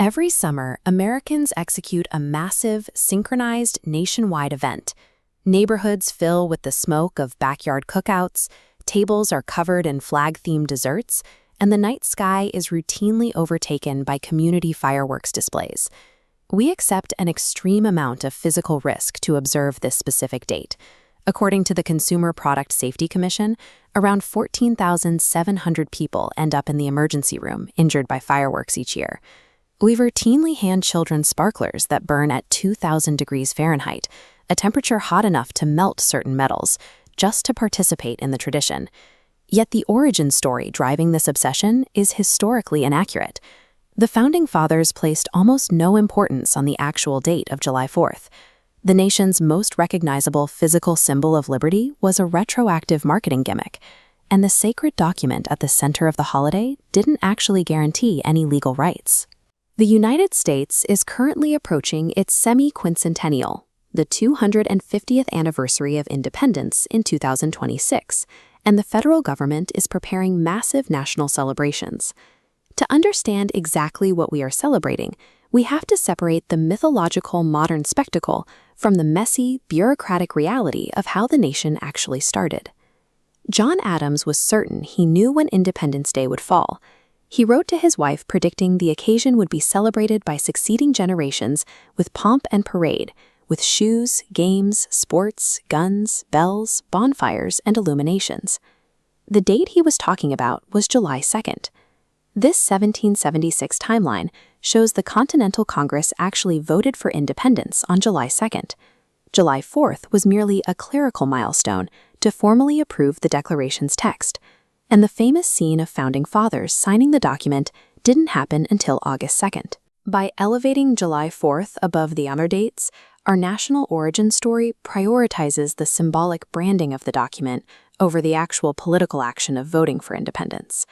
Every summer, Americans execute a massive, synchronized, nationwide event. Neighborhoods fill with the smoke of backyard cookouts, tables are covered in flag-themed desserts, and the night sky is routinely overtaken by community fireworks displays. We accept an extreme amount of physical risk to observe this specific date. According to the Consumer Product Safety Commission, around 14,700 people end up in the emergency room injured by fireworks each year. We routinely hand children sparklers that burn at 2,000 degrees Fahrenheit, a temperature hot enough to melt certain metals, just to participate in the tradition. Yet the origin story driving this obsession is historically inaccurate. The Founding Fathers placed almost no importance on the actual date of July 4th. The nation's most recognizable physical symbol of liberty was a retroactive marketing gimmick, and the sacred document at the center of the holiday didn't actually guarantee any legal rights. The United States is currently approaching its semi-quincentennial, the 250th anniversary of independence in 2026, and the federal government is preparing massive national celebrations. To understand exactly what we are celebrating, we have to separate the mythological modern spectacle from the messy, bureaucratic reality of how the nation actually started. John Adams was certain he knew when Independence Day would fall. He wrote to his wife predicting the occasion would be celebrated by succeeding generations with pomp and parade, with shoes, games, sports, guns, bells, bonfires, and illuminations. The date he was talking about was July 2nd. This 1776 timeline shows the Continental Congress actually voted for independence on July 2nd. July 4th was merely a clerical milestone to formally approve the Declaration's text, and the famous scene of Founding Fathers signing the document didn't happen until August 2nd. By elevating July 4th above the other dates, our national origin story prioritizes the symbolic branding of the document over the actual political action of voting for independence.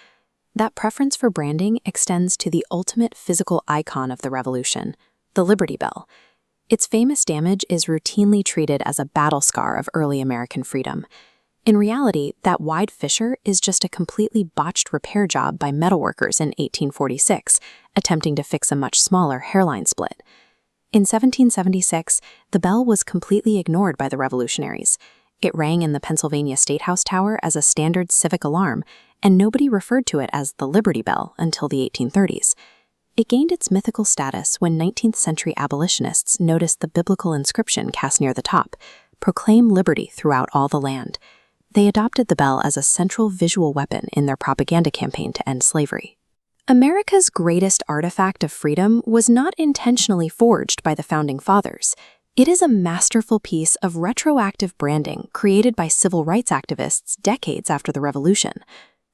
That preference for branding extends to the ultimate physical icon of the revolution, the Liberty Bell. Its famous damage is routinely treated as a battle scar of early American freedom. In reality, that wide fissure is just a completely botched repair job by metalworkers in 1846, attempting to fix a much smaller hairline split. In 1776, the bell was completely ignored by the revolutionaries. It rang in the Pennsylvania State House Tower as a standard civic alarm, and nobody referred to it as the Liberty Bell until the 1830s. It gained its mythical status when 19th-century abolitionists noticed the biblical inscription cast near the top, "Proclaim liberty throughout all the land." They adopted the bell as a central visual weapon in their propaganda campaign to end slavery. America's greatest artifact of freedom was not intentionally forged by the Founding Fathers. It is a masterful piece of retroactive branding created by civil rights activists decades after the Revolution.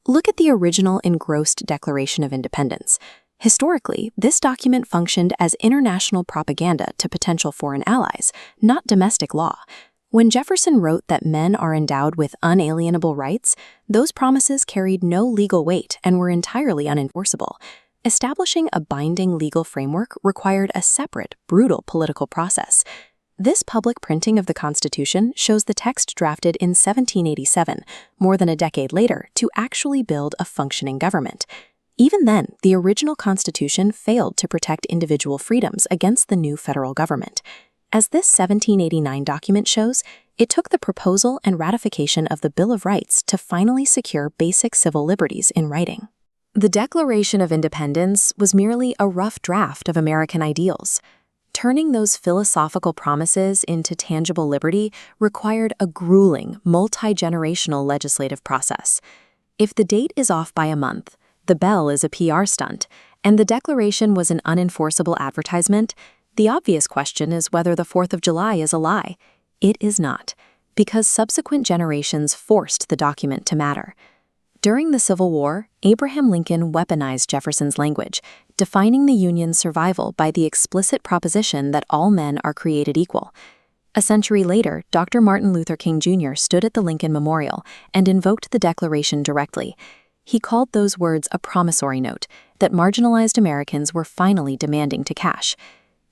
Look at the original engrossed Declaration of Independence. Historically, this document functioned as international propaganda to potential foreign allies, not domestic law. When Jefferson wrote that men are endowed with unalienable rights, those promises carried no legal weight and were entirely unenforceable. Establishing a binding legal framework required a separate, brutal political process. This public printing of the Constitution shows the text drafted in 1787, more than a decade later, to actually build a functioning government. Even then, the original Constitution failed to protect individual freedoms against the new federal government. As this 1789 document shows, it took the proposal and ratification of the Bill of Rights to finally secure basic civil liberties in writing. The Declaration of Independence was merely a rough draft of American ideals. Turning those philosophical promises into tangible liberty required a grueling, multi-generational legislative process. If the date is off by a month, the bell is a PR stunt, and the Declaration was an unenforceable advertisement, the obvious question is whether the 4th of July is a lie. It is not, because subsequent generations forced the document to matter. During the Civil War, Abraham Lincoln weaponized Jefferson's language, defining the Union's survival by the explicit proposition that all men are created equal. A century later, Dr. Martin Luther King Jr. stood at the Lincoln Memorial and invoked the Declaration directly. He called those words a promissory note that marginalized Americans were finally demanding to cash.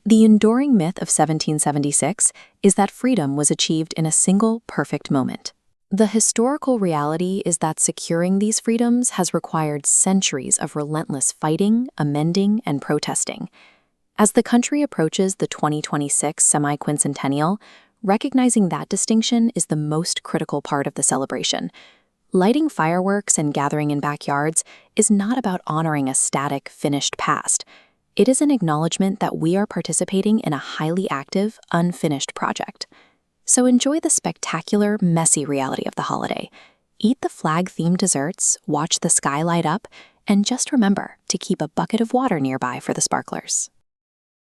The enduring myth of 1776 is that freedom was achieved in a single perfect moment. The historical reality is that securing these freedoms has required centuries of relentless fighting, amending, and protesting. As the country approaches the 2026 semi-quincentennial, recognizing that distinction is the most critical part of the celebration. Lighting fireworks and gathering in backyards is not about honoring a static, finished past. It is an acknowledgement that we are participating in a highly active, unfinished project. So enjoy the spectacular, messy reality of the holiday. Eat the flag-themed desserts, watch the sky light up, and just remember to keep a bucket of water nearby for the sparklers.